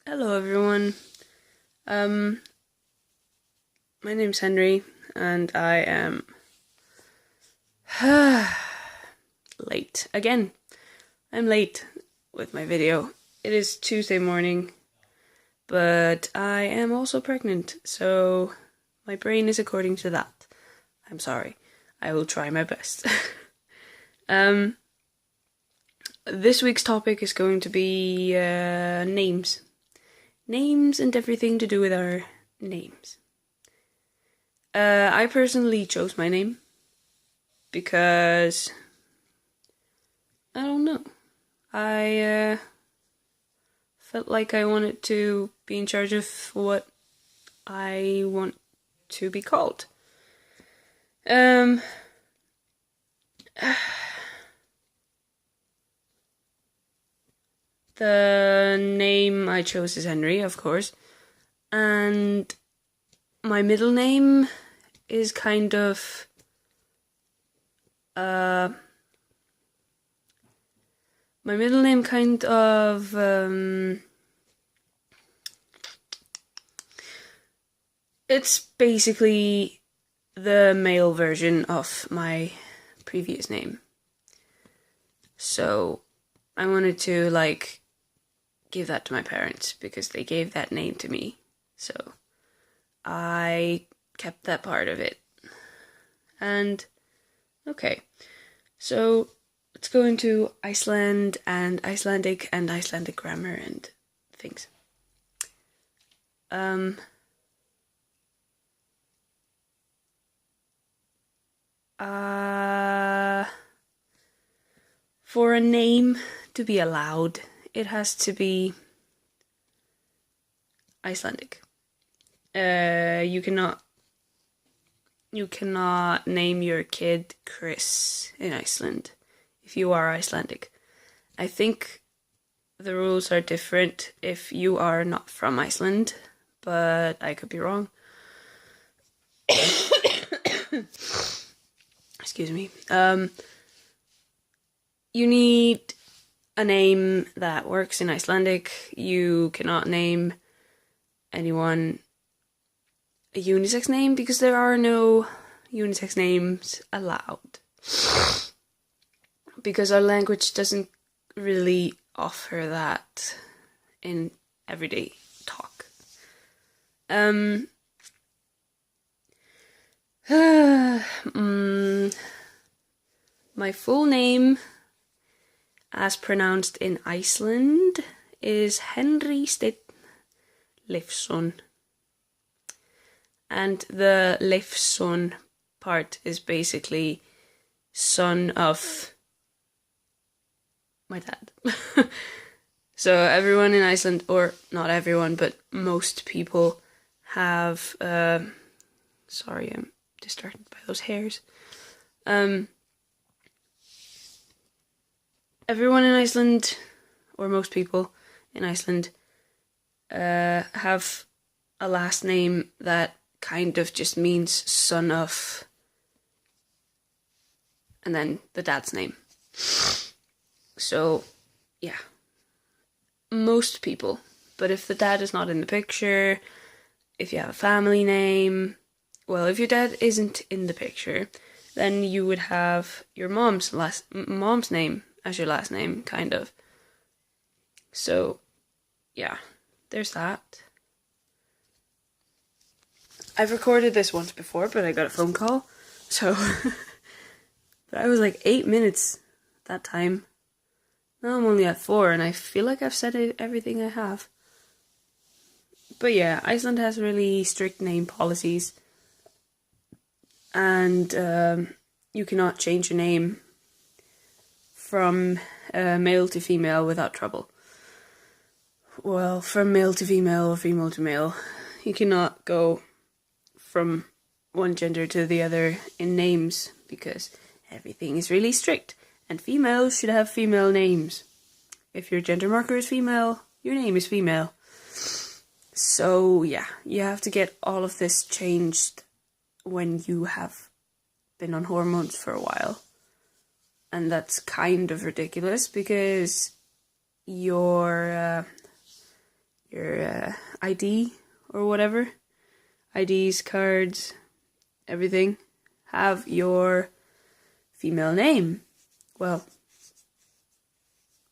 Hello everyone. My name's Henry and I am late again. I'm late with my video. It is Tuesday morning, but I am also pregnant, so my brain is according to that. I'm sorry. I will try my best. This week's topic is going to be names. Names and everything to do with our names. I personally chose my name because I don't know. I felt like I wanted to be in charge of what I want to be called. The name I chose is Henry, of course, and my middle name is kind of it's basically the male version of my previous name. So I wanted to give that to my parents because they gave that name to me. So I kept that part of it. And okay, so let's go into Iceland and Icelandic grammar and things. For a name to be allowed, it has to be Icelandic. You cannot name your kid Chris in Iceland if you are Icelandic. I think the rules are different if you are not from Iceland, but I could be wrong. Excuse me. You need a name that works in Icelandic. You cannot name anyone a unisex name because there are no unisex names allowed. Because our language doesn't really offer that in everyday talk. My full name, as pronounced in Iceland, is Henry Steinn Leifsson. And the Leifsson part is basically son of my dad. So everyone in Iceland, or not everyone, but most people have, sorry, I'm distracted by those hairs. Everyone in Iceland, or most people in Iceland, have a last name that kind of just means son of, and then the dad's name. So, yeah. Most people. But if the dad is not in the picture, if you have a family name, well, if your dad isn't in the picture, then you would have your mom's name as your last name, kind of. So, yeah, there's that. I've recorded this once before, but I got a phone call, so... But I was 8 minutes that time. Now I'm only at 4, and I feel like I've said everything I have. But yeah, Iceland has really strict name policies. And you cannot change your name from male to female without trouble. Well, from male to female or female to male. You cannot go from one gender to the other in names because everything is really strict. And females should have female names. If your gender marker is female, your name is female. So yeah, you have to get all of this changed when you have been on hormones for a while. And that's kind of ridiculous because your your ID or whatever, IDs, cards, everything, have your female name. Well,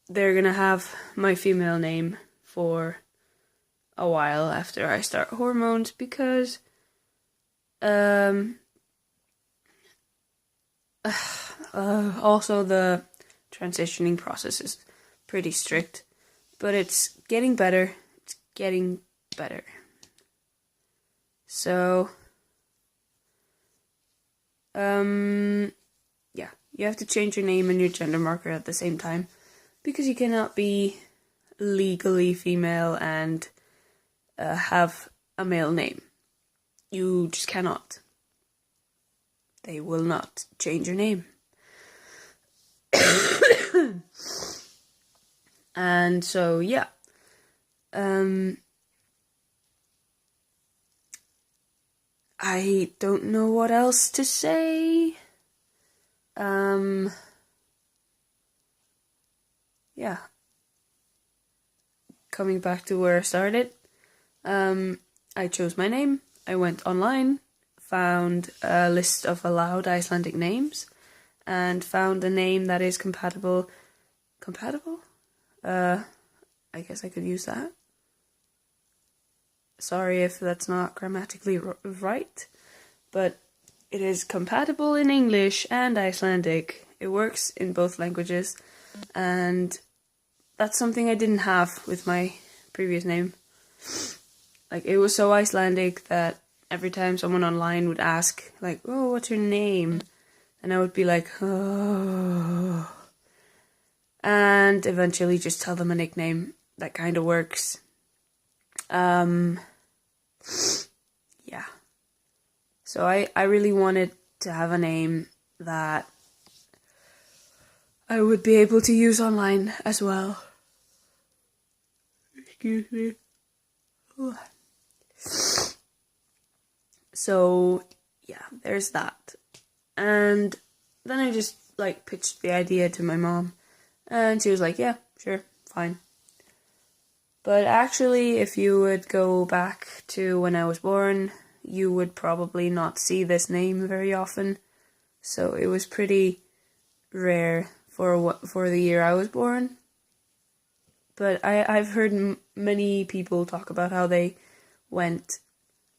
they're gonna have my female name for a while after I start hormones because also the transitioning process is pretty strict, but it's getting better. It's getting better. So yeah, you have to change your name and your gender marker at the same time because you cannot be legally female and have a male name. You just cannot. They will not change your name. And so, yeah. I don't know what else to say. Yeah. Coming back to where I started. I chose my name. I went online, found a list of allowed Icelandic names, and found a name that is compatible. Compatible? I guess I could use that. Sorry if that's not grammatically right, but it is compatible in English and Icelandic. It works in both languages, and that's something I didn't have with my previous name. Like, it was so Icelandic that every time someone online would ask, like, oh, what's your name? And I would be like, oh. And eventually just tell them a nickname that kind of works. Yeah. So I really wanted to have a name that I would be able to use online as well. Excuse me. So, yeah, there's that. And then I just, pitched the idea to my mom. And she was like, yeah, sure, fine. But actually, if you would go back to when I was born, you would probably not see this name very often. So it was pretty rare for the year I was born. But I've heard many people talk about how they went,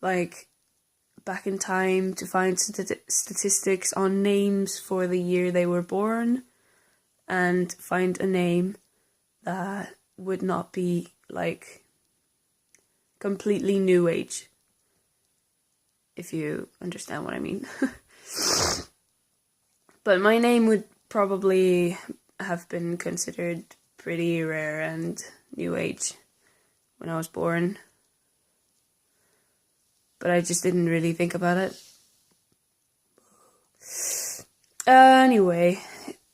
back in time to find statistics on names for the year they were born, and find a name that would not be, completely new age, if you understand what I mean. But my name would probably have been considered pretty rare and new age when I was born. But I just didn't really think about it. Anyway,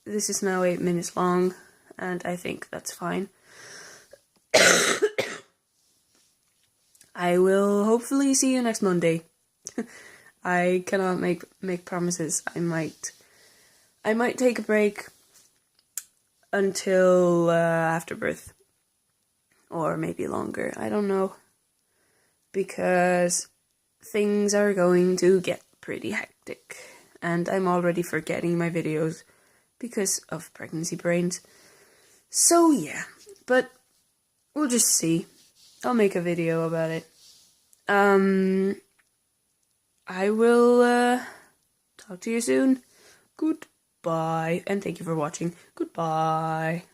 this is now 8 minutes long, and I think that's fine. I will hopefully see you next Monday. I cannot make promises. I might take a break until after birth, or maybe longer. I don't know, because things are going to get pretty hectic, and I'm already forgetting my videos because of pregnancy brains. So yeah, but we'll just see. I'll make a video about it. I will talk to you soon. Goodbye, and thank you for watching. Goodbye.